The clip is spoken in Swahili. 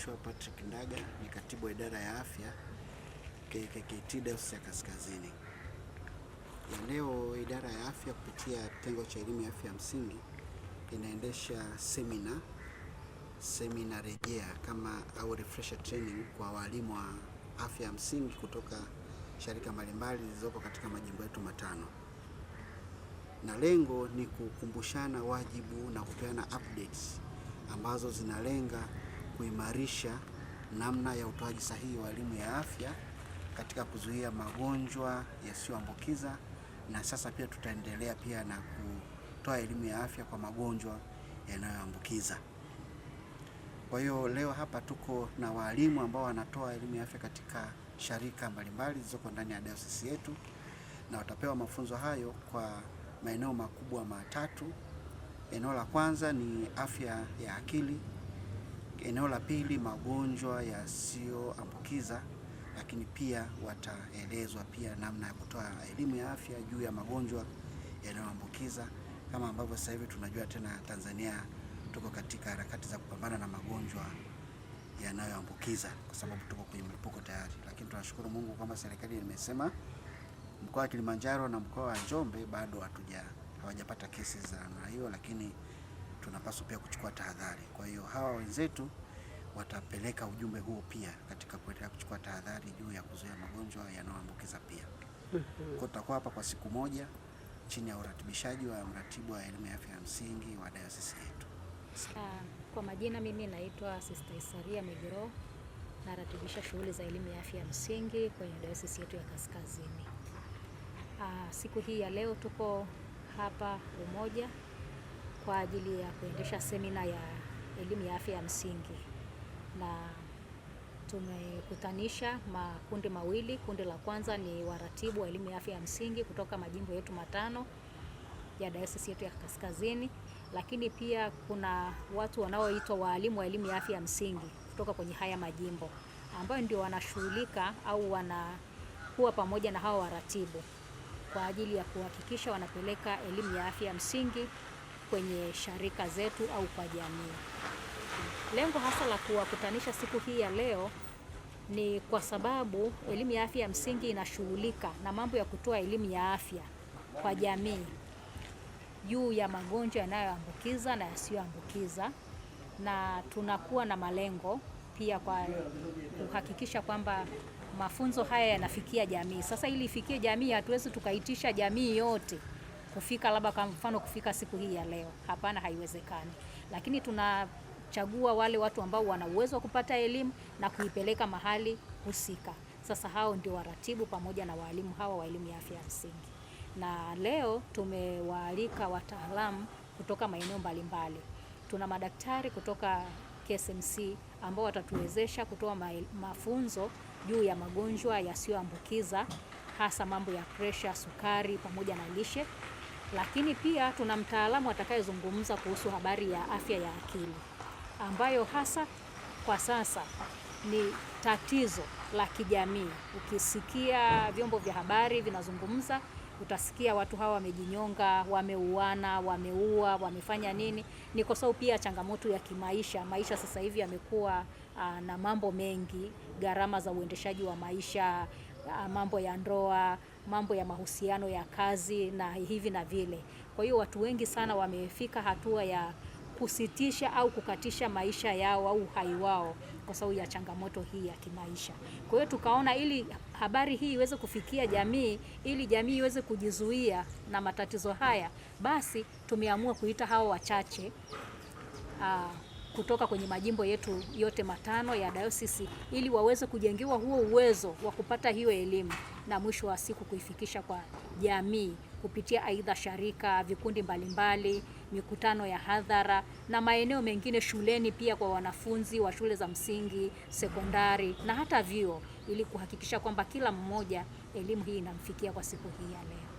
Joshua Patrick Ndaga, ni katibu wa idara ya afya KKKT Dayosisi ya Kaskazini. Leo idara ya afya kupitia kitengo cha elimu ya afya ya msingi inaendesha semina rejea au refresher training kwa walimu wa afya ya msingi kutoka sharika mbalimbali zilizoko katika majimbo yetu matano. Na lengo ni kukumbushana wajibu na kupeana updates ambazo zinalenga kuimarisha namna ya utoaji sahihi wa elimu ya afya katika kuzuia magonjwa yasiyoambukiza, na sasa pia tutaendelea pia na kutoa elimu ya afya kwa magonjwa yanayoambukiza. Kwa hiyo leo hapa tuko na walimu ambao wanatoa elimu ya afya katika sharika mbalimbali zilizoko ndani ya dayosisi yetu, na watapewa mafunzo hayo kwa maeneo makubwa matatu. Eneo la kwanza ni afya ya akili, eneo la pili magonjwa yasiyoambukiza, lakini pia wataelezwa pia namna ya kutoa elimu ya afya juu ya magonjwa yanayoambukiza, kama ambavyo sasa hivi tunajua tena Tanzania tuko katika harakati za kupambana na magonjwa yanayoambukiza kwa sababu tuko kwenye mlipuko tayari. Lakini tunashukuru Mungu kwamba serikali imesema mkoa wa Kilimanjaro na mkoa wa Njombe bado hawajapata kesi za namna hiyo, lakini tunapaswa pia kuchukua tahadhari. Kwa hiyo hawa wenzetu watapeleka ujumbe huo pia katika kuendelea kuchukua tahadhari juu ya kuzuia magonjwa yanayoambukiza pia. Kwa tutakuwa hapa kwa siku moja chini ya uratibishaji wa mratibu wa elimu ya afya ya msingi wa dayosisi yetu. Kwa majina mimi naitwa Sister Isaria Migiro, naratibisha shughuli za elimu ya afya ya msingi kwenye dayosisi yetu ya Kaskazini. Siku hii ya leo tuko hapa Umoja kwa ajili ya kuendesha semina ya elimu ya afya ya msingi, na tumekutanisha makundi mawili. Kundi la kwanza ni waratibu wa elimu ya afya ya msingi kutoka majimbo yetu matano ya dayosisi yetu ya Kaskazini, lakini pia kuna watu wanaoitwa walimu wa elimu ya afya ya msingi kutoka kwenye haya majimbo ambao ndio wanashughulika au wanakuwa pamoja na hao waratibu kwa ajili ya kuhakikisha wanapeleka elimu ya afya ya msingi kwenye sharika zetu au kwa jamii. Lengo hasa la kuwakutanisha siku hii ya leo ni kwa sababu elimu ya afya ya msingi inashughulika na mambo ya kutoa elimu ya afya kwa jamii juu ya magonjwa yanayoambukiza na yasiyoambukiza, na tunakuwa na malengo pia kwa kuhakikisha kwamba mafunzo haya yanafikia jamii. Sasa ili ifikie jamii, hatuwezi tukaitisha jamii yote kufika, labda kwa mfano kufika siku hii ya leo. Hapana, haiwezekani. Lakini tunachagua wale watu ambao wana uwezo wa kupata elimu na kuipeleka mahali husika. Sasa hao ndio waratibu pamoja na walimu hawa wa elimu ya afya ya msingi. Na leo tumewaalika wataalamu kutoka maeneo mbalimbali. Tuna madaktari kutoka KSMC ambao watatuwezesha kutoa mafunzo juu ya magonjwa yasiyoambukiza, hasa mambo ya presha, sukari pamoja na lishe. Lakini pia tuna mtaalamu atakayezungumza kuhusu habari ya afya ya akili, ambayo hasa kwa sasa ni tatizo la kijamii. Ukisikia vyombo vya habari vinazungumza, utasikia watu hawa wamejinyonga, wameuana, wameua, wamefanya nini. Ni kwa sababu pia changamoto ya kimaisha. Maisha sasa hivi yamekuwa na mambo mengi, gharama za uendeshaji wa maisha, mambo ya ndoa, mambo ya mahusiano ya kazi na hivi na vile. Kwa hiyo watu wengi sana wamefika hatua ya kusitisha au kukatisha maisha yao au uhai wao kwa sababu ya changamoto hii ya kimaisha. Kwa hiyo tukaona ili habari hii iweze kufikia jamii, ili jamii iweze kujizuia na matatizo haya, basi tumeamua kuita hao wachache kutoka kwenye majimbo yetu yote matano ya dayosisi ili waweze kujengewa huo uwezo wa kupata hiyo elimu na mwisho wa siku kuifikisha kwa jamii kupitia aidha sharika, vikundi mbalimbali, mikutano ya hadhara na maeneo mengine shuleni, pia kwa wanafunzi wa shule za msingi, sekondari na hata vyuo, ili kuhakikisha kwamba kila mmoja elimu hii inamfikia kwa siku hii ya leo.